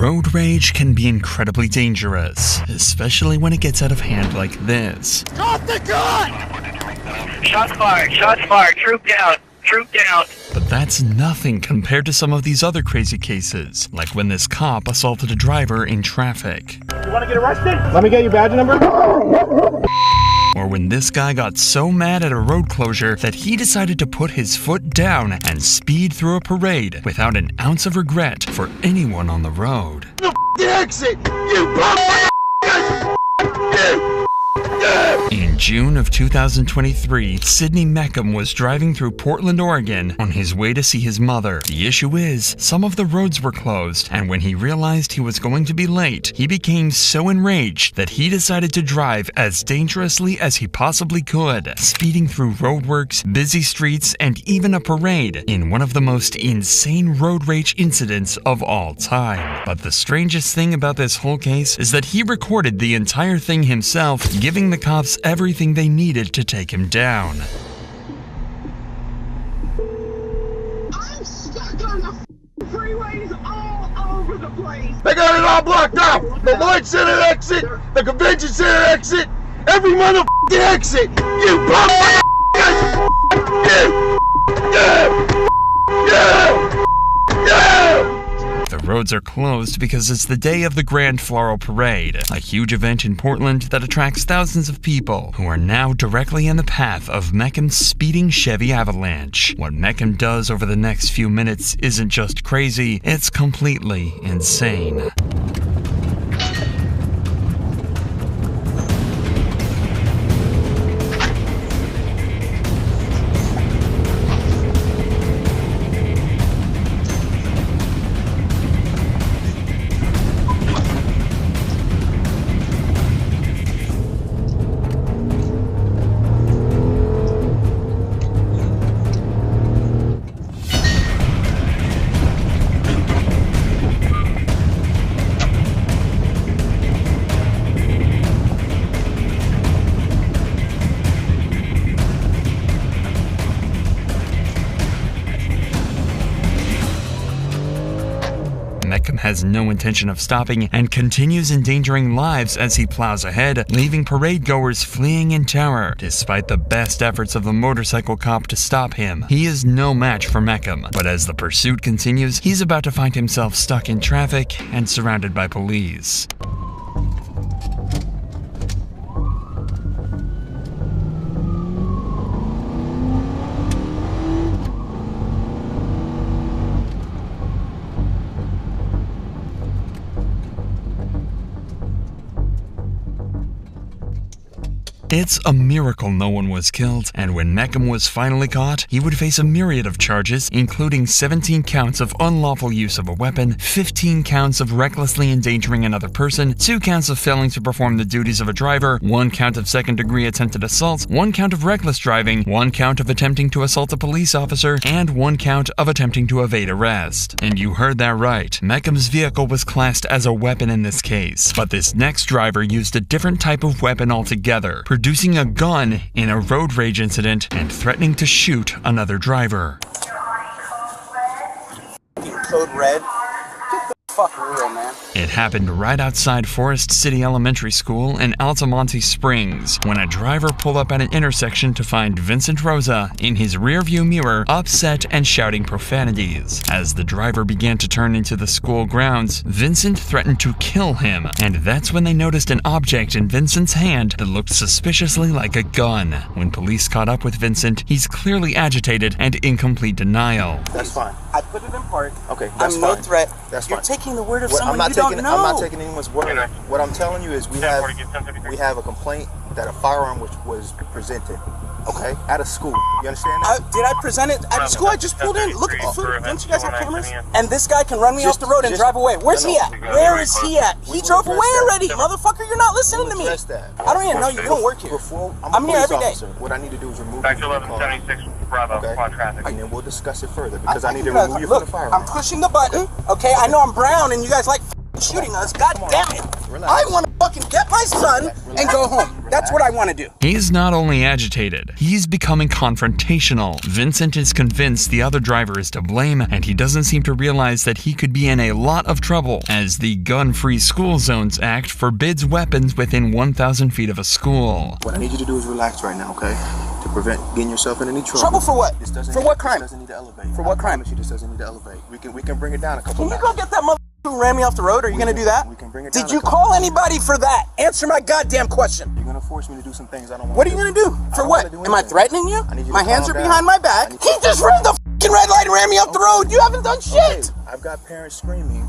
Road rage can be incredibly dangerous, especially when it gets out of hand like this. Drop the gun! Shots fired, troop down. But that's nothing compared to some of these other crazy cases, like when this cop assaulted a driver in traffic. You want to get arrested? Let me get your badge number. Or when this guy got so mad at a road closure that he decided to put his foot down and speed through a parade without an ounce of regret for anyone on the road. The exit! In June of 2023, Sidney Meckham was driving through Portland, Oregon on his way to see his mother. The issue is, some of the roads were closed, and when he realized he was going to be late, he became so enraged that he decided to drive as dangerously as he possibly could, speeding through roadworks, busy streets, and even a parade in one of the most insane road rage incidents of all time. But the strangest thing about this whole case is that he recorded the entire thing himself, giving the cops everything they needed to take him down. I'm stuck on the freeways all over the place. They got it all blocked off! The Lloyd Center exit, the Convention Center exit, every motherfucking exit! You The roads are closed because it's the day of the Grand Floral Parade, a huge event in Portland that attracts thousands of people who are now directly in the path of Meckham's speeding Chevy Avalanche. What Meckham does over the next few minutes isn't just crazy, it's completely insane. Meckham has no intention of stopping and continues endangering lives as he plows ahead, leaving parade goers fleeing in terror. Despite the best efforts of the motorcycle cop to stop him, he is no match for Meckham. But as the pursuit continues, he's about to find himself stuck in traffic and surrounded by police. It's a miracle no one was killed, and when Meckham was finally caught, he would face a myriad of charges, including 17 counts of unlawful use of a weapon, 15 counts of recklessly endangering another person, 2 counts of failing to perform the duties of a driver, 1 count of second-degree attempted assault, 1 count of reckless driving, 1 count of attempting to assault a police officer, and 1 count of attempting to evade arrest. And you heard that right, Meckham's vehicle was classed as a weapon in this case, but this next driver used a different type of weapon altogether, producing a gun in a road rage incident and threatening to shoot another driver. Code red. Fuck real, man. It happened right outside Forest City Elementary School in Altamonte Springs when a driver pulled up at an intersection to find Vincent Rosa in his rearview mirror, upset and shouting profanities. As the driver began to turn into the school grounds, Vincent threatened to kill him, and that's when they noticed an object in Vincent's hand that looked suspiciously like a gun. When police caught up with Vincent, he's clearly agitated and in complete denial. That's fine. I put it in park. Okay, that's I'm fine. no threat. That's You're fine. taking the word of What, someone you don't know. I'm not taking anyone's word. What I'm telling you is we have a complaint that a firearm was presented. Okay, at a school. You understand that? Did I present it at school? I just pulled in. Look at the food. Don't you guys have cameras? And this guy can run me off the road and drive away. Where's he at? Where is he at? He drove away already, motherfucker. You're not listening to me. I don't even know you. You don't work here. I'm here every day. What I need to do is remove Back you to from the car. 1176 Bravo, quad traffic. And then we'll discuss it further because I need to remove you from Look, the firearm. I'm pushing the button. Okay, I know I'm brown and you guys like shooting us. God damn it. I want to fucking get my son and go home. That's what I want to do. He's not only agitated, he's becoming confrontational. Vincent is convinced the other driver is to blame, and he doesn't seem to realize that he could be in a lot of trouble, as the Gun-Free School Zones Act forbids weapons within 1,000 feet of a school. What I need you to do is relax right now, okay? To prevent getting yourself in any trouble. Trouble for what? For what crime? This doesn't need to elevate. For what crime? She just doesn't need to elevate. We can bring it down a couple. Can you go get that mother who ran me off the road? Are you gonna do that? We can bring it down. Did you call anybody for that? Answer my goddamn question. You're gonna force me to do some things I don't want. What are you gonna do? For what? Am I threatening you? My hands are down. behind my back. He just ran the fucking red light and ran me off the road. You haven't done shit. Okay. I've got parents screaming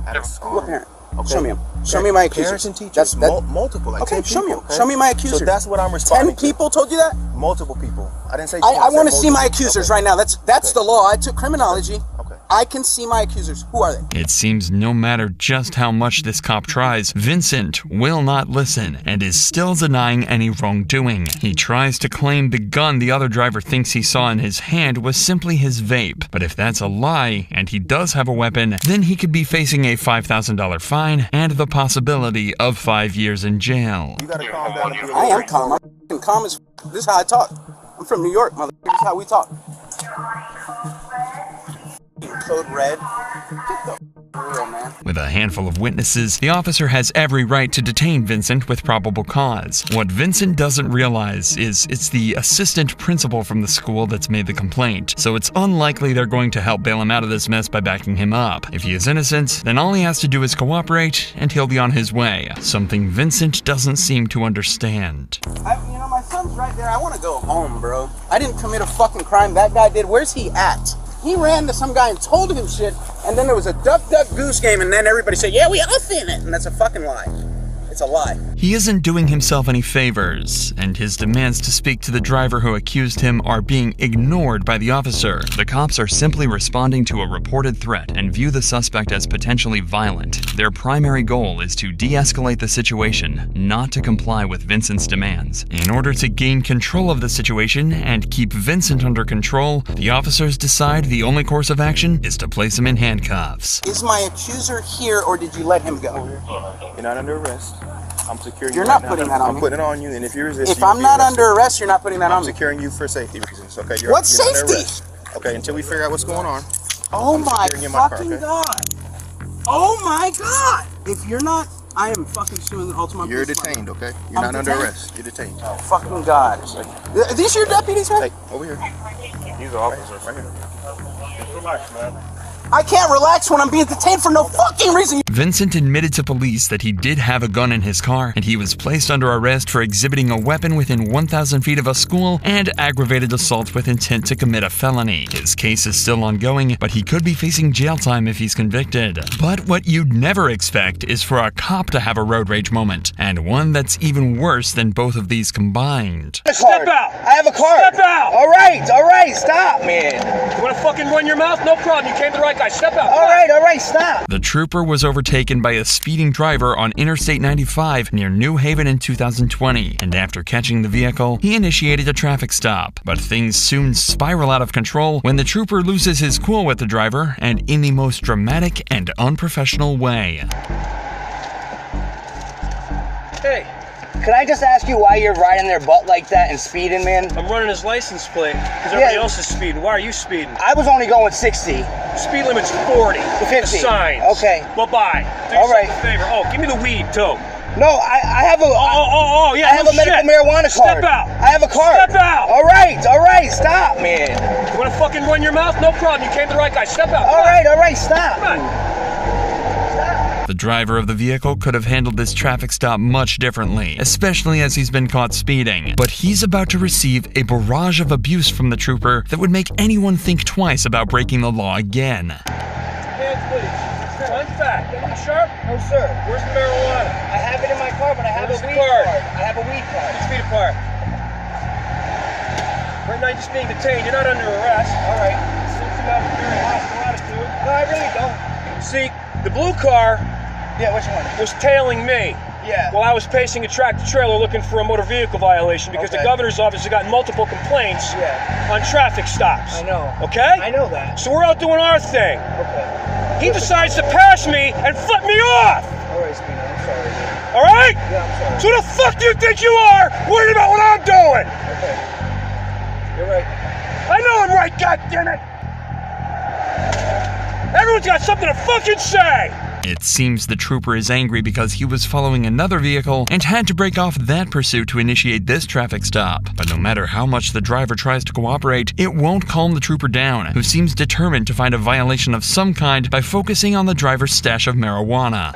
at a school. What parent? Okay. Show me him. Show me my accusers. Parents and teachers. Multiple. Like okay, 10 show people, me. Show me my accusers. So that's what I'm responding 10 people told you that? Multiple people. I didn't say. I want to see my accusers right now. That's the law. I took criminology. Okay. I can see my accusers. Who are they? It seems no matter just how much this cop tries, Vincent will not listen and is still denying any wrongdoing. He tries to claim the gun the other driver thinks he saw in his hand was simply his vape. But if that's a lie, and he does have a weapon, then he could be facing a $5,000 fine and the possibility of 5 years in jail. You gotta calm down. I am calm. I'm calm as f. This is how I talk. I'm from New York, mother. This is how we talk. Code red. Get the real, man. With a handful of witnesses, the officer has every right to detain Vincent with probable cause. What Vincent doesn't realize is it's the assistant principal from the school that's made the complaint, so it's unlikely they're going to help bail him out of this mess by backing him up. If he is innocent, then all he has to do is cooperate, and he'll be on his way, something Vincent doesn't seem to understand. My son's right there. I want to go home, bro. I didn't commit a fucking crime. That guy did. Where's he at? He ran to some guy and told him shit, and then there was a duck-duck-goose game, and then everybody said, yeah, we all seen it, and that's a fucking lie. It's a lie. He isn't doing himself any favors, and his demands to speak to the driver who accused him are being ignored by the officer. The cops are simply responding to a reported threat and view the suspect as potentially violent. Their primary goal is to de-escalate the situation, not to comply with Vincent's demands. In order to gain control of the situation and keep Vincent under control, the officers decide the only course of action is to place him in handcuffs. Is my accuser here, or did you let him go? You're not under arrest. I'm securing you. You're not putting that on me. I'm putting it on you, and if you resist, if I'm not under arrest, you're not putting that on me. I'm securing you for safety reasons. Okay. What safety? Okay, until we figure out what's going on. Oh my fucking god! Oh my god! If you're not, I am fucking suing the Ultimate. You're detained, okay? You're not under arrest. You're detained. Oh fucking god! Are these your deputies, man? Hey, over here. These are officers right here. Relax, man. I can't relax when I'm being detained for no fucking reason. Vincent admitted to police that he did have a gun in his car, and he was placed under arrest for exhibiting a weapon within 1,000 feet of a school and aggravated assault with intent to commit a felony. His case is still ongoing, but he could be facing jail time if he's convicted. But what you'd never expect is for a cop to have a road rage moment, and one that's even worse than both of these combined. Step out! I have a card. Step out! All right, stop, man. You want to fucking run your mouth? No problem. You came to the right guy. Step out. All right, stop. The trooper was overtaken by a speeding driver on Interstate 95 near New Haven in 2020, and after catching the vehicle, he initiated a traffic stop. But things soon spiral out of control when the trooper loses his cool with the driver, and in the most dramatic and unprofessional way. Hey. Can I just ask you why you're riding their butt like that and speeding, man? I'm running his license plate because everybody else is speeding. Why are you speeding? I was only going 60. Speed limit's 40. 50. The signs. Okay. Bye-bye. Do All right. yourself a favor. Oh, give me the weed, too. No, I have a... Yeah, I have a medical marijuana card. Step out. I have a card. Step out. All right, stop, man. You want to fucking run your mouth? No problem. You came to the right guy. Step out. All right, stop. Come on. The driver of the vehicle could have handled this traffic stop much differently, especially as he's been caught speeding. But he's about to receive a barrage of abuse from the trooper that would make anyone think twice about breaking the law again. Hands, please. Front back. Anything sharp? No, sir. Where's the marijuana? I have it in my car, but I have Where's a the weed card? I have a weed card. 6 feet apart. Right now you're just being detained. You're not under arrest. All right. Seems you have a very hostile attitude. No, I really don't. See, the blue car... Yeah, which one? ...was tailing me. Yeah. While I was pacing a tractor-trailer looking for a motor vehicle violation because the governor's office has gotten multiple complaints on traffic stops. I know. Okay? I know that. So we're out doing our thing. Okay. he decides to pass me and flip me off. All right, Spina, I'm sorry, dude. All right? Yeah, I'm sorry. So who the fuck do you think you are worried about what I'm doing? Okay. You're right. I know I'm right, goddammit! Everyone's got something to fucking say! It seems the trooper is angry because he was following another vehicle and had to break off that pursuit to initiate this traffic stop. But no matter how much the driver tries to cooperate, it won't calm the trooper down, who seems determined to find a violation of some kind by focusing on the driver's stash of marijuana.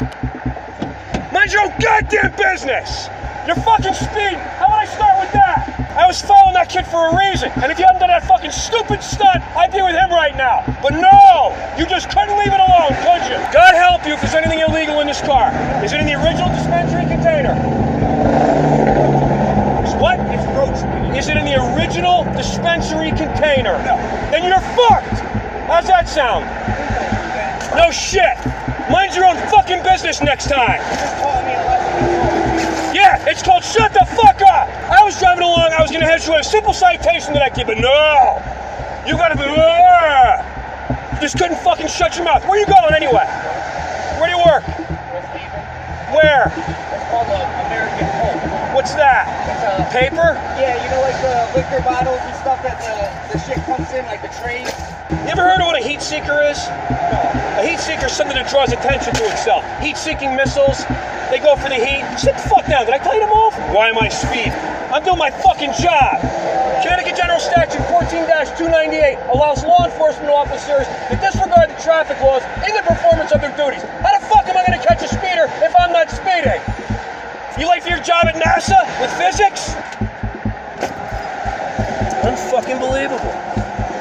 Mind your own goddamn business! You're fucking speeding! How would I start with that? I was following that kid for a reason, and if you hadn't done that fucking stupid stunt, I'd be with him right now. But no! You just couldn't leave it alone, could you? God help you if there's anything illegal in this car. Is it in the original dispensary container? What? It's roach. Is it in the original dispensary container? No. Then you're fucked! How's that sound? No shit! Mind your own fucking business next time! Yeah, it's called shut the fuck up! I was driving along, I was gonna head you a simple citation that I give, but no! You gotta be, you just couldn't fucking shut your mouth. Where you going anyway? Where do you work? Where? It's called American Pulp. What's that? It's paper? Yeah, you know, like the liquor bottles and stuff that the shit comes in, like the trays. You ever heard of what a heat seeker is? No. A heat seeker is something that draws attention to itself. Heat-seeking missiles, they go for the heat. Sit the fuck down. Did I tell you to move? Why am I speeding? I'm doing my fucking job. Connecticut General Statute 14-298 allows law enforcement officers to disregard the traffic laws in the performance of their duties. How the fuck am I going to catch a speeder if I'm not speeding? You late for your job at NASA with physics? Unfucking believable.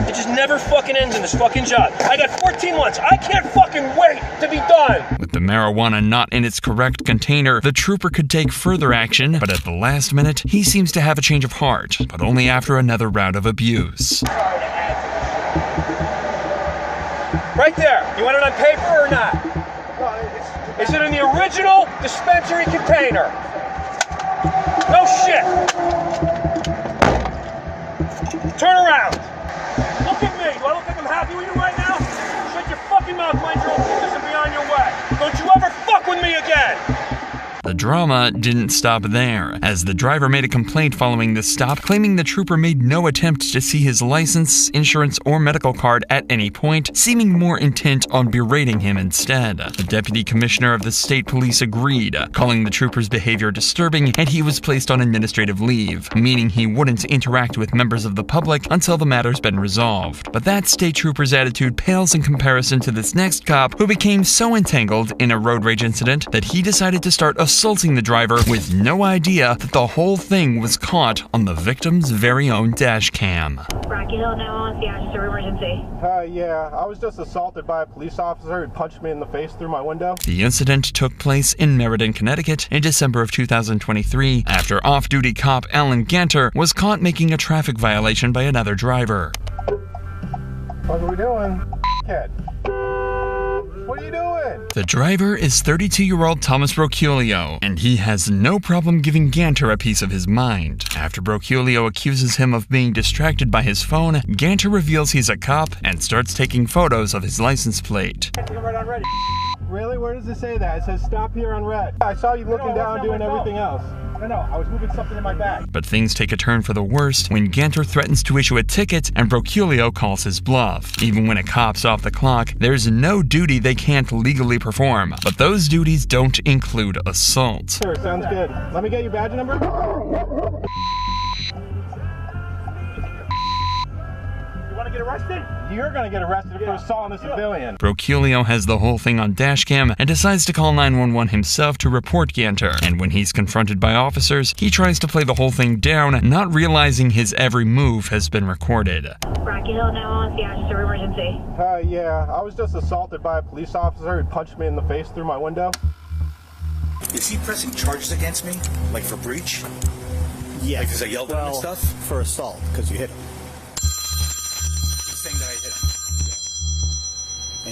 It just never fucking ends in this fucking job. I got 14 months. I can't fucking wait to be done. With the marijuana not in its correct container, the trooper could take further action, but at the last minute, he seems to have a change of heart, but only after another round of abuse. Right there. You want it on paper or not? Is it in the original dispensary container? No shit. Turn around. Look at me. Do I look like I'm happy with you right now? Shut your fucking mouth, mind your own business, and be on your way. Don't you ever fuck with me again. The drama didn't stop there, as the driver made a complaint following this stop, claiming the trooper made no attempt to see his license, insurance, or medical card at any point, seeming more intent on berating him instead. The deputy commissioner of the state police agreed, calling the trooper's behavior disturbing, and he was placed on administrative leave, meaning he wouldn't interact with members of the public until the matter's been resolved. But that state trooper's attitude pales in comparison to this next cop, who became so entangled in a road rage incident that he decided to start assaulting the driver with no idea that the whole thing was caught on the victim's very own dash cam. Rocky Hill 911, just a emergency. Yeah, I was just assaulted by a police officer who punched me in the face through my window. The incident took place in Meriden, Connecticut in December of 2023 after off-duty cop Alan Ganter was caught making a traffic violation by another driver. What are we doing? Kid. What are you doing? The driver is 32-year-old Thomas Broculio, and he has no problem giving Ganter a piece of his mind. After Broculio accuses him of being distracted by his phone, Ganter reveals he's a cop and starts taking photos of his license plate. Really? Where does it say that? It says stop here on red. I saw you looking down doing everything else. No, I was moving something in my bag. But things take a turn for the worst when Ganter threatens to issue a ticket and Broculio calls his bluff. Even when a cop's off the clock, there's no duty they can't legally perform. But those duties don't include assault. Sure, sounds good. Let me get your badge number. You want to get arrested? You're going to get arrested for assaulting a civilian. Broculio has the whole thing on dashcam and decides to call 911 himself to report Ganter. And when he's confronted by officers, he tries to play the whole thing down, not realizing his every move has been recorded. Rocky Hill 911, just a emergency. Yeah, I was just assaulted by a police officer who punched me in the face through my window. Is he pressing charges against me? Like for breach? Yeah. Like because I yelled at him and stuff? For assault, because you hit him. He's saying that I hit him.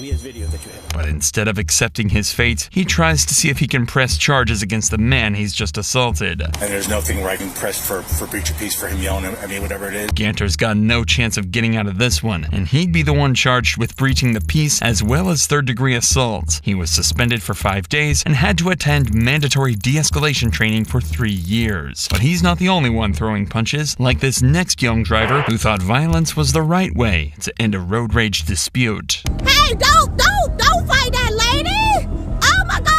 Maybe it's video that you have. But instead of accepting his fate, he tries to see if he can press charges against the man he's just assaulted. And there's nothing where I can press for breach of peace for him yelling, I mean, whatever it is. Ganter's got no chance of getting out of this one, and he'd be the one charged with breaching the peace as well as third-degree assault. He was suspended for 5 days and had to attend mandatory de-escalation training for 3 years. But he's not the only one throwing punches, like this next young driver who thought violence was the right way to end a road rage dispute. Hey, don't fight that lady! Oh my God!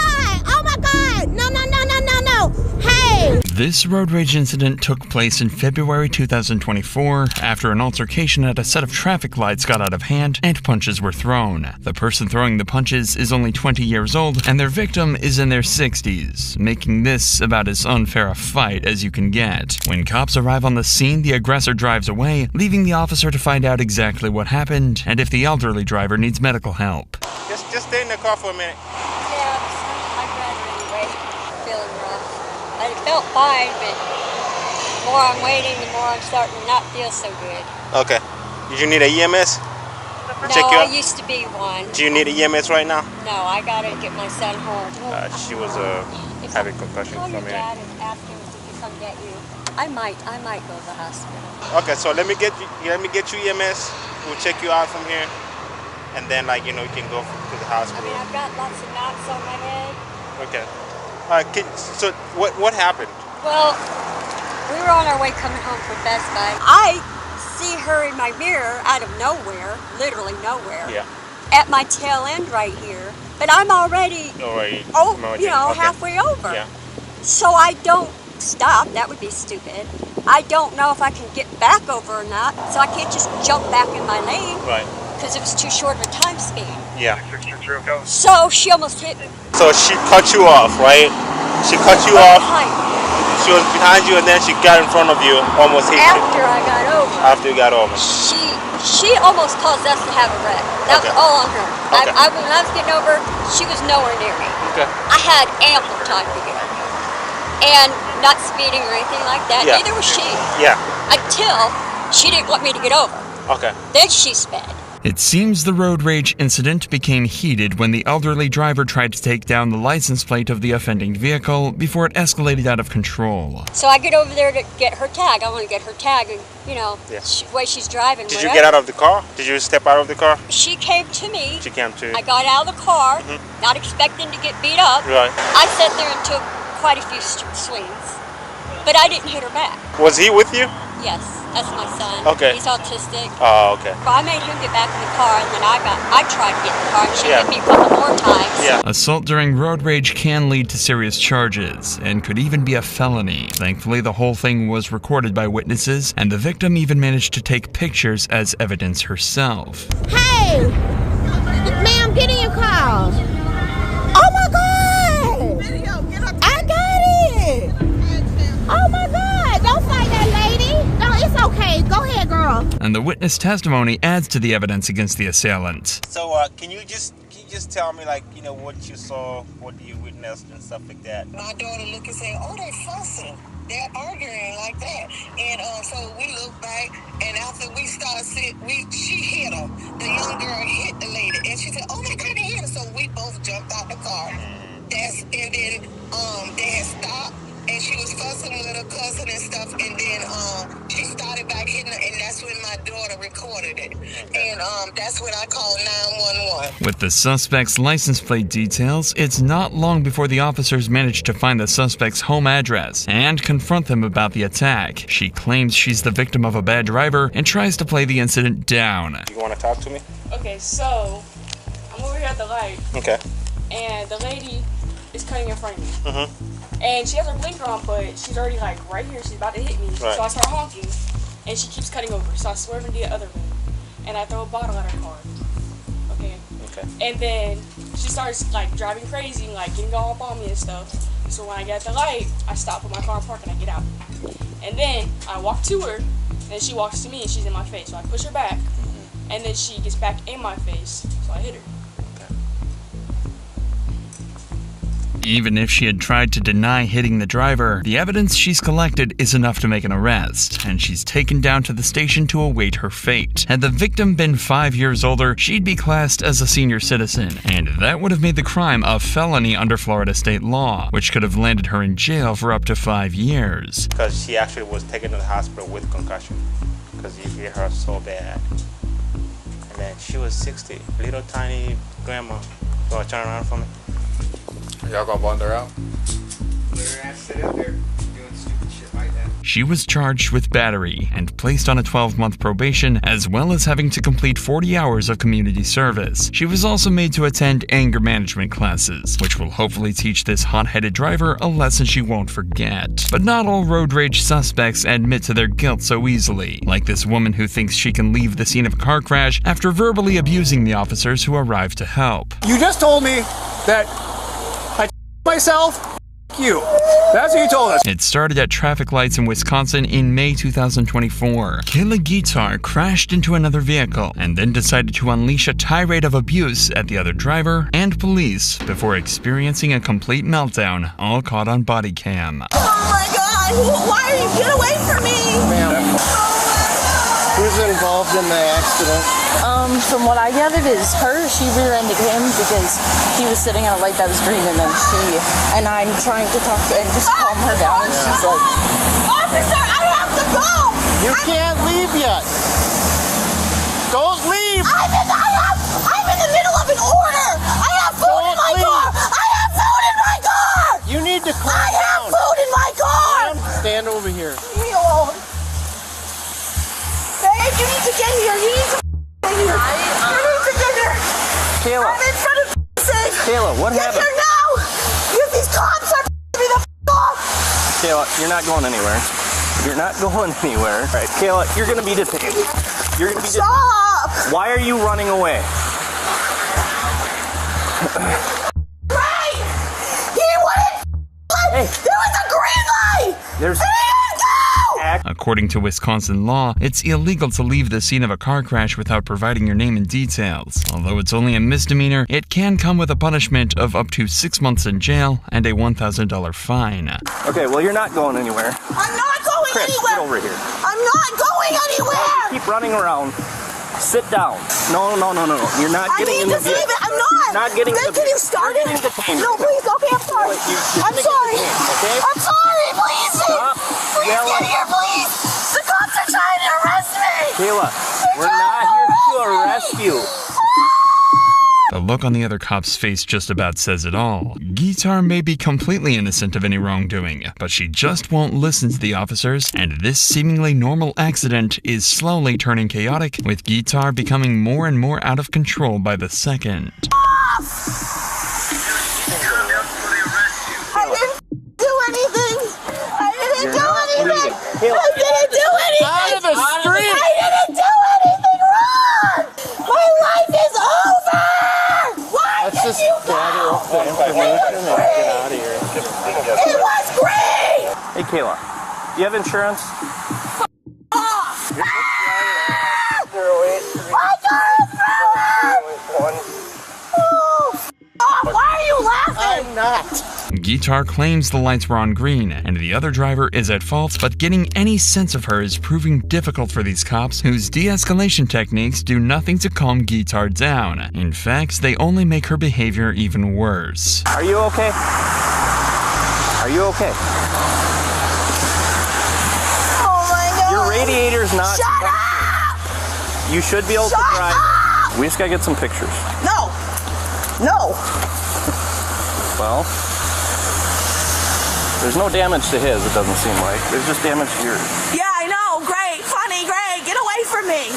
No! Hey! This road rage incident took place in February 2024 after an altercation at a set of traffic lights got out of hand and punches were thrown. The person throwing the punches is only 20 years old and their victim is in their 60s, making this about as unfair a fight as you can get. When cops arrive on the scene, the aggressor drives away, leaving the officer to find out exactly what happened and if the elderly driver needs medical help. Just stay in the car for a minute. Yeah, I'd rather anyway. Feeling rough. I felt fine, but the more I'm waiting, the more I'm starting to not feel so good. Okay. Did you need a EMS? No, I used to be one. Do you need a EMS right now? No, I gotta get my son home. She was having concussion Call for a your minute. dad and ask him to come get you. I might go to the hospital. Okay, so let me get you EMS. We'll check you out from here, and then you can go to the hospital. I mean, I've got lots of knots on my head. Okay. All right. So what happened? Well, we were on our way coming home from Best Buy. I see her in my mirror out of nowhere, literally nowhere. Yeah. At my tail end right here, but I'm already halfway over. Yeah. So I don't stop. That would be stupid. I don't know if I can get back over or not, so I can't just jump back in my lane. Right. Because it was too short of a time span. Yeah. So she almost hit me. So she cut you off, right? She cut you off. Behind. She was behind you, and then she got in front of you, almost hit you. After I got over. After you got over. She almost caused us to have a wreck. That was all on her. Okay. When I was getting over, she was nowhere near me. Okay. I had ample time to get over. And not speeding or anything like that. Yeah. Neither was she. Yeah. Until she didn't want me to get over. Okay. Then she sped. It seems the road rage incident became heated when the elderly driver tried to take down the license plate of the offending vehicle before it escalated out of control. So I get over there to get her tag. I want to get her tag and, the way she's driving. Did you get out of the car? Did you step out of the car? She came to me. She came to you. I got out of the car, not expecting to get beat up. Right. I sat there and took quite a few swings, but I didn't hit her back. Was he with you? Yes, that's my son. Okay. He's autistic. Oh, okay. I made him get back in the car, and then I tried to get in the car, and she hit me a couple more times. Yeah. Assault during road rage can lead to serious charges and could even be a felony. Thankfully, the whole thing was recorded by witnesses, and the victim even managed to take pictures as evidence herself. Hey! Ma'am, get in your car. Oh my God! I got it! Oh my God! Don't fight that lady! No, it's okay. Go ahead, girl. And the witness testimony adds to the evidence against the assailant. So, can you just tell me, what you saw, what you witnessed, and stuff like that? My daughter looked and said, "Oh, they fussing. They're arguing like that." And so we looked back, and after we started she hit her. The young girl hit the lady, and she said, "Oh my God, they hit her!" So we both jumped out the car. And then they had stopped. And she was fussing with her cousin and stuff, and then she started back hitting her, and that's when my daughter recorded it. And that's when I called 911. With the suspect's license plate details, it's not long before the officers manage to find the suspect's home address and confront them about the attack. She claims she's the victim of a bad driver and tries to play the incident down. You want to talk to me? Okay, so I'm over here at the light. Okay. And the lady is cutting in front of me. And she has her blinker on, but she's already right here. She's about to hit me. Right. So I start honking, and she keeps cutting over. So I swerve into the other lane, and I throw a bottle at her car. Okay. And then she starts driving crazy and getting all up on me and stuff. So when I get at the light, I stop, put my car in park, and I get out. And then I walk to her, and then she walks to me, and she's in my face. So I push her back, and then she gets back in my face. So I hit her. Even if she had tried to deny hitting the driver, the evidence she's collected is enough to make an arrest, and she's taken down to the station to await her fate. Had the victim been 5 years older, she'd be classed as a senior citizen, and that would have made the crime a felony under Florida state law, which could have landed her in jail for up to 5 years. Because she actually was taken to the hospital with concussion, because you hear her so bad. And then she was 60, little tiny grandma. You want to turn around for me? Y'all gonna bond her out? Let her ass sit out there doing stupid shit like that. She was charged with battery and placed on a 12-month probation, as well as having to complete 40 hours of community service. She was also made to attend anger management classes, which will hopefully teach this hot-headed driver a lesson she won't forget. But not all road rage suspects admit to their guilt so easily, like this woman who thinks she can leave the scene of a car crash after verbally abusing the officers who arrived to help. You just told me that I myself. You. That's what you told us. It started at traffic lights in Wisconsin in May 2024. Kayla Guitar crashed into another vehicle and then decided to unleash a tirade of abuse at the other driver and police before experiencing a complete meltdown, all caught on body cam. Oh my God! Why are you? Get away from me! Ma'am. Who's involved in the accident? From what I gathered is her. She rear-ended him because he was sitting at a light that was green, and then and I'm trying to talk to and just calm her down, and she's like, Officer, I have to go! You can't leave yet. Don't leave! I'm in the middle of an order! I have food in my car! I have food in my car! You need to calm down! I have food in my car! Stand over here. Leave me alone. Babe, you need to get here. You need to get here. You need to get here. Kayla. I'm in front of safe. Kayla, what happened? Get here now! These cops are me the off! Kayla, you're not going anywhere. You're not going anywhere. All right, Kayla, you're gonna be detained. You're gonna be detained. Stop! Why are you running away? Right! He wouldn't. Hey. There was a green light. There's. According to Wisconsin law, it's illegal to leave the scene of a car crash without providing your name and details. Although it's only a misdemeanor, it can come with a punishment of up to 6 months in jail and a $1,000 fine. Okay, well, you're not going anywhere. I'm not going Chris, anywhere. Get over here. I'm not going anywhere. Keep running around. Sit down. No. You're not getting in the vehicle. I'm not. Not getting in the Can you start it? No, please. Okay, I'm sorry. I'm sorry. Okay? I'm sorry. Please. Stop. Please get here, please. The cops are trying to arrest me. Kayla, we're not here to arrest you. The look on the other cop's face just about says it all. Guitar may be completely innocent of any wrongdoing, but she just won't listen to the officers, and this seemingly normal accident is slowly turning chaotic, with Guitar becoming more and more out of control by the second. I didn't do anything. I didn't do anything. I didn't do anything. Out of the street. I didn't do anything wrong. My life is over. Let's just gather up the information and get out of here. It was great! Hey, Kayla, do you have insurance? My car is ruined! Why are you laughing? I'm not. Guitar claims the lights were on green, and the other driver is at fault, but getting any sense of her is proving difficult for these cops, whose de-escalation techniques do nothing to calm Guitar down. In fact, they only make her behavior even worse. Are you okay? Are you okay? Oh my God! Your radiator's not. Shut up! You should be able to drive. Up! We just gotta get some pictures. No! Well, there's no damage to his, it doesn't seem like. There's just damage to yours. Yeah, I know. Great. Funny. Great. Get away from me.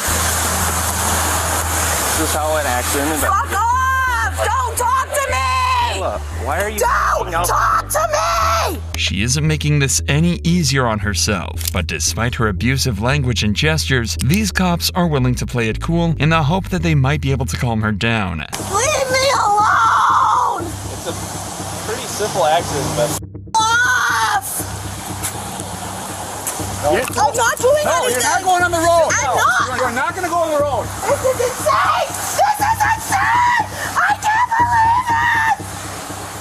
This is how an accident is. Fuck off! Don't talk to me! Look, why are you Don't talk to me! She isn't making this any easier on herself, but despite her abusive language and gestures, these cops are willing to play it cool in the hope that they might be able to calm her down. Leave me alone! It's a pretty simple accident, but... Off! No. I'm not doing anything! You're not going on the road! I'm not! You're not going to go on the road! This is insane! This is insane! I can't believe it!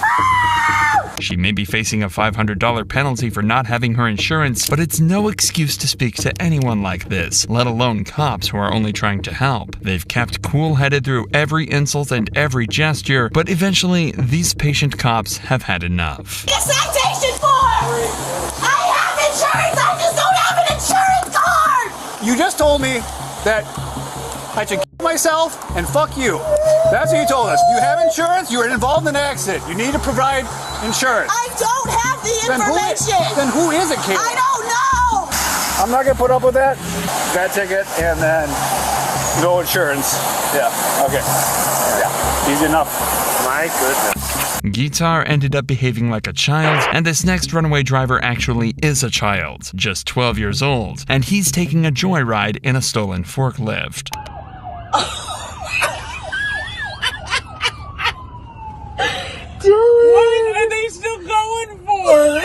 Ah! She may be facing a $500 penalty for not having her insurance, but it's no excuse to speak to anyone like this, let alone cops who are only trying to help. They've kept cool-headed through every insult and every gesture, but eventually, these patient cops have had enough. A citation form! I have insurance, I just don't have an insurance card! You just told me that I should kill myself and fuck you. That's what you told us. You have insurance, you were involved in an accident. You need to provide insurance. I don't have the information! Then who is it, Kayla? I don't know! I'm not gonna put up with that. Bad ticket and then no insurance. Yeah, okay. Yeah, easy enough. My goodness. Guitar ended up behaving like a child, and this next runaway driver actually is a child, just 12 years old, and he's taking a joyride in a stolen forklift. What are they still going for?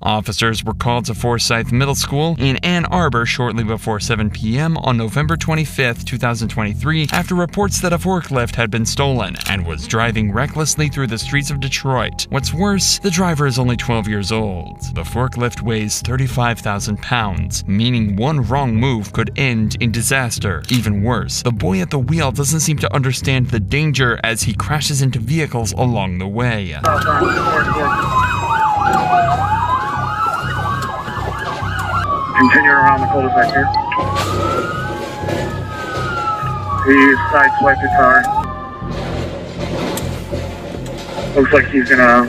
Officers were called to Forsyth Middle School in Ann Arbor shortly before 7 p.m. on November 25, 2023, after reports that a forklift had been stolen and was driving recklessly through the streets of Detroit. What's worse, the driver is only 12 years old. The forklift weighs 35,000 pounds, meaning one wrong move could end in disaster. Even worse, the boy at the wheel doesn't seem to understand the danger as he crashes into vehicles along the way. Continue around the cul-de-sac here. He sideswiped the car. Looks like he's gonna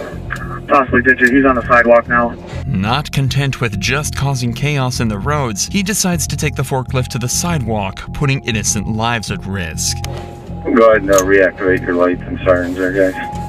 possibly ditch it. He's on the sidewalk now. Not content with just causing chaos in the roads, he decides to take the forklift to the sidewalk, putting innocent lives at risk. Go ahead and reactivate your lights and sirens there, guys.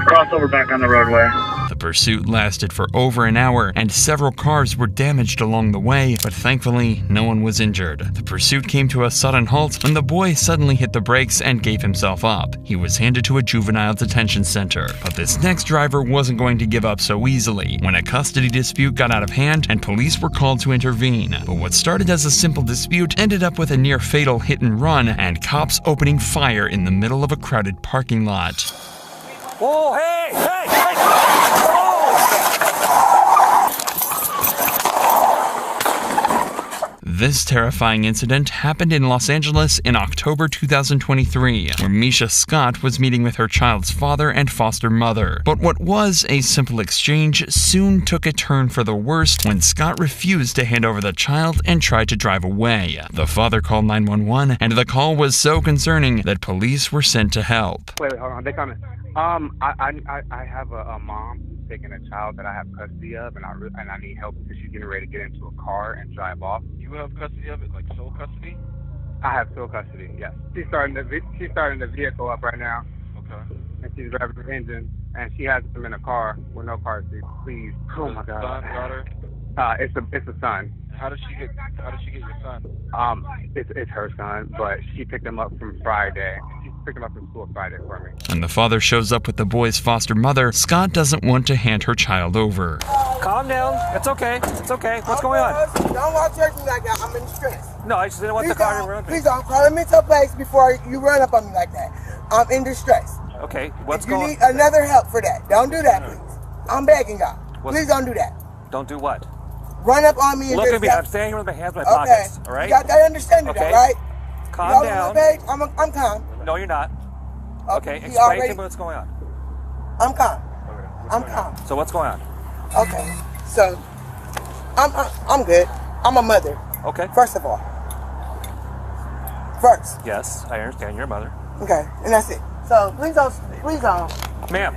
Crossover back on the roadway. The pursuit lasted for over an hour, and several cars were damaged along the way, but thankfully, no one was injured. The pursuit came to a sudden halt when the boy suddenly hit the brakes and gave himself up. He was handed to a juvenile detention center, but this next driver wasn't going to give up so easily when a custody dispute got out of hand and police were called to intervene. But what started as a simple dispute ended up with a near-fatal hit-and-run and cops opening fire in the middle of a crowded parking lot. Whoa, hey, hey, hey! This terrifying incident happened in Los Angeles in October 2023, where Misha Scott was meeting with her child's father and foster mother. But what was a simple exchange soon took a turn for the worst when Scott refused to hand over the child and tried to drive away. The father called 911, and the call was so concerning that police were sent to help. Wait, hold on, they coming. I have a mom who's taking a child that I have custody of, and I need help because she's getting ready to get into a car and drive off. You have custody of it, like sole custody? I have sole custody, yes. She's starting the vehicle up right now. Okay. And she's driving the engine, and she has them in a car with no car seat. Please, oh my God. Son, daughter? It's a son. How does she get your son? It's her son, but she picked him up from Friday. She picked him up from school Friday for me. When the father shows up with the boy's foster mother, Scott doesn't want to hand her child over. Calm down. It's okay. It's okay. What's going on? Don't walk towards me like that. I'm in distress. No, I just didn't want the car to run. Please don't call me to a place before you run up on me like that. I'm in distress. Okay, what's going on? You need another help for that. Don't do that, please. I'm begging y'all. Please don't do that. Don't do what? Run up on me and look at me. I'm standing here with my hands in my pockets. All right. I understand that, right? Calm down. I'm calm. No, you're not. Okay. Explain to me what's going on. I'm calm. I'm calm. So what's going on? Okay. So I'm good. I'm a mother. Okay. First of all. First. Yes, I understand. You're a mother. Okay, and that's it. So please don't. Ma'am.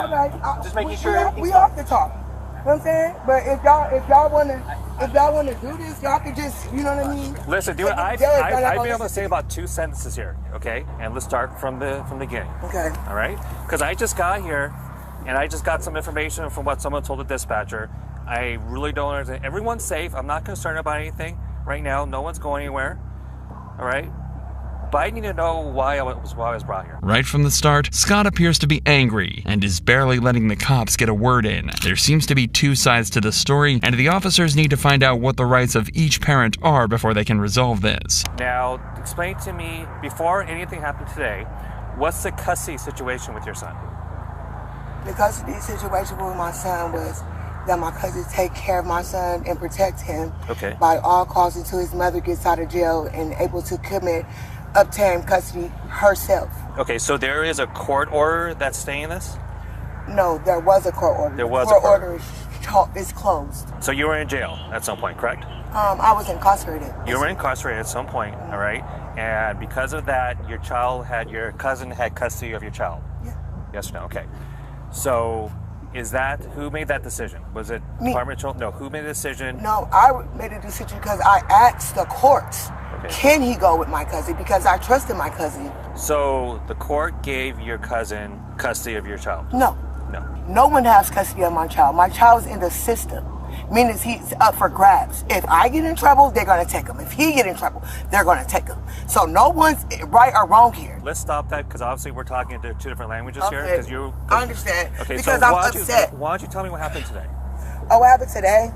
Okay. Just making sure. We have to talk. You know what I'm saying? But if y'all wanna do this, y'all can just, you know what I mean? Listen, dude, I've been able to say about 2 sentences here, okay? And let's start from the beginning. Okay. All right? Because I just got here, and I just got some information from what someone told the dispatcher. I really don't understand. Everyone's safe. I'm not concerned about anything right now. No one's going anywhere. All right? but I need to know why I was brought here. Right from the start, Scott appears to be angry and is barely letting the cops get a word in. There seems to be two sides to the story, and the officers need to find out what the rights of each parent are before they can resolve this. Now, explain to me, before anything happened today, what's the custody situation with your son? The custody situation with my son was that my cousin take care of my son and protect him by all costs until his mother gets out of jail and able to obtain custody herself. Okay, so there is a court order that's staying this? No, there was a court order. There was a court order is closed. So you were in jail at some point, correct? I was incarcerated. You were incarcerated at some point, all right? And because of that, your cousin had custody of your child? Yeah. Yes or no? Okay. So who made that decision? Was it Department of Children? No, who made the decision? No, I made a decision because I asked the courts, can he go with my cousin? Because I trusted my cousin. So the court gave your cousin custody of your child? No. No one has custody of my child. My child's in the system. Meaning he's up for grabs. If I get in trouble, they're going to take him. If he get in trouble, they're going to take him. So no one's right or wrong here. Let's stop that because obviously we're talking in two different languages here. I understand. Okay, because so I'm upset. Why don't you tell me what happened today? Oh, what happened today?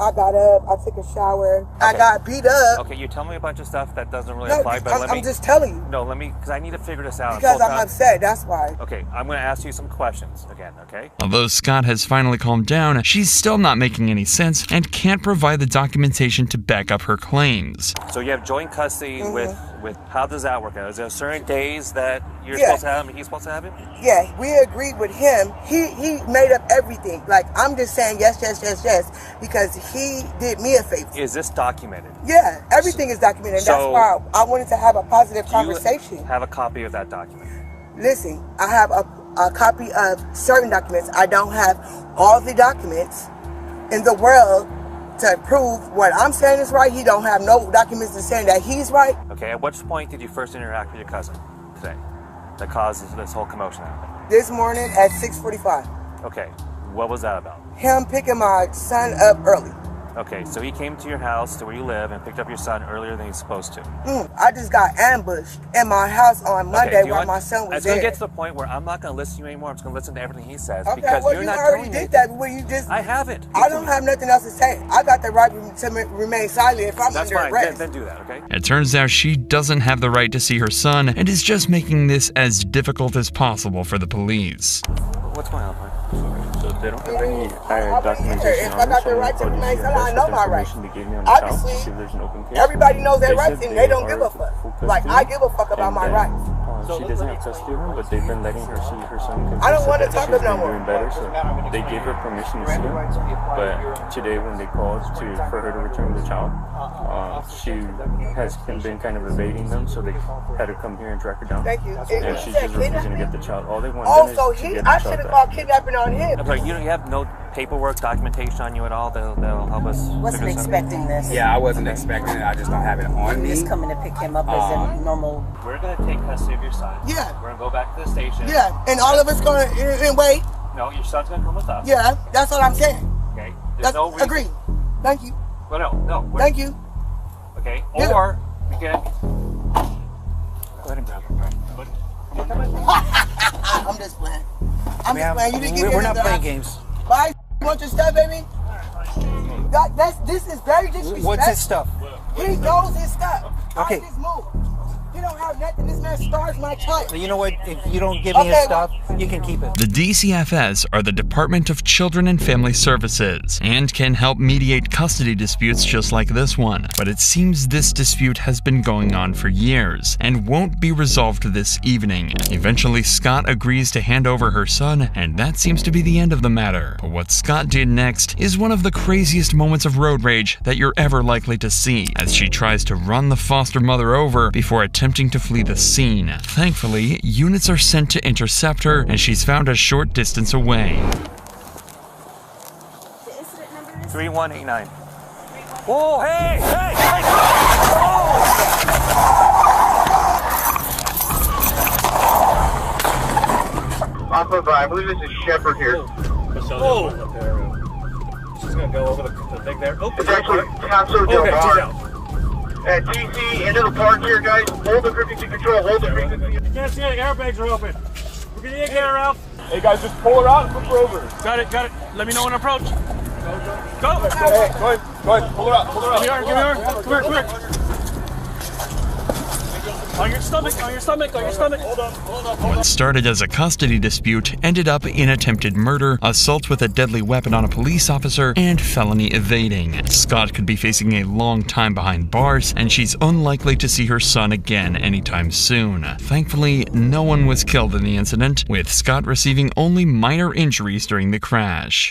I got up, I took a shower, I got beat up. Okay, you tell me a bunch of stuff that doesn't really apply, but I'm just telling you. No, because I need to figure this out. Because I'm upset, that's why. Okay, I'm going to ask you some questions again, okay? Although Scott has finally calmed down, she's still not making any sense and can't provide the documentation to back up her claims. So you have joint custody with how does that work out? Is there certain days that you're supposed to have him and he's supposed to have him? Yeah, we agreed with him. He made up everything. Like, I'm just saying yes, because he did me a favor. Is this documented? Yeah, everything is documented. That's why I wanted to have a positive conversation. You have a copy of that document? Listen, I have a copy of certain documents. I don't have all the documents in the world to prove what I'm saying is right. He don't have no documents to say that he's right. Okay, at which point did you first interact with your cousin today that caused this whole commotion? This morning at 6:45. Okay, what was that about? Him picking my son up early. Okay, so he came to your house to where you live and picked up your son earlier than he's supposed to. I just got ambushed in my house on Monday while my son was there. It's going to get to the point where I'm not going to listen to you anymore. I'm just going to listen to everything he says. Okay, because well, you're you not already doing did it. that. Where you just, I haven't. I don't have nothing else to say. I got the right to remain silent if I'm under arrest. Then do that, okay? It turns out she doesn't have the right to see her son and is just making this as difficult as possible for the police. What's going on, man? So they don't have any documentation if I got the right to remain silent, I know my rights. Obviously, everybody knows their rights and they don't give a fuck. Like, I give a fuck about my rights. She doesn't have custody of him, but they've been letting her see her son. I don't want to talk about no more. Doing better, so they gave her permission to see him. But today, when they called for her to return the child, she has been kind of evading them, so they had to come here and track her down. Thank you. And she's just refusing to get the child. All they want is to get the child. I should have called kidnapping on him. I'm sorry, you have no paperwork, documentation on you at all? They'll help us. Wasn't expecting this. Yeah, I wasn't expecting it. I just don't have it on me. Just coming to pick him up as a normal. We're going to take custody of your son. Yeah. We're going to go back to the station. Yeah, and all of us going to wait. No, your son's going to come with us. Yeah, that's what I'm saying. Okay. There's no reason. Agreed. Thank you. Well, no. Thank you. Okay. Yeah. Or we can. Go ahead and grab him. I'm just playing. I'm just playing. You didn't give me We're not playing games. Bye. You want your stuff, baby? This is very disrespectful. What's his stuff? He knows his stuff. Okay. Just move. He don't have nothing. This man stars my child. You know what? If you don't give me his stuff, you can keep it. The DCFS are the Department of Children and Family Services and can help mediate custody disputes just like this one. But it seems this dispute has been going on for years and won't be resolved this evening. Eventually, Scott agrees to hand over her son, and that seems to be the end of the matter. But what Scott did next is one of the craziest moments of road rage that you're ever likely to see, as she tries to run the foster mother over before attempting to flee the scene. Thankfully, units are sent to intercept her, and she's found a short distance away. 3189. Whoa, hey! Off of, I believe this is Shepherd here. Oh! She's gonna go over the thing there. Oh, it's actually Paso Del Mar. at TC, into the park here, guys. Hold the frequency control, hold the frequency. You can't see it, airbags are open. We're gonna get her out. Hey guys, just pull her out and flip her over. Got it. Let me know when to approach. Go. Hey, go ahead, pull her out, Give me her. Come here. On your stomach. Hold up. What started as a custody dispute ended up in attempted murder, assault with a deadly weapon on a police officer, and felony evading. Scott could be facing a long time behind bars, and she's unlikely to see her son again anytime soon. Thankfully, no one was killed in the incident, with Scott receiving only minor injuries during the crash.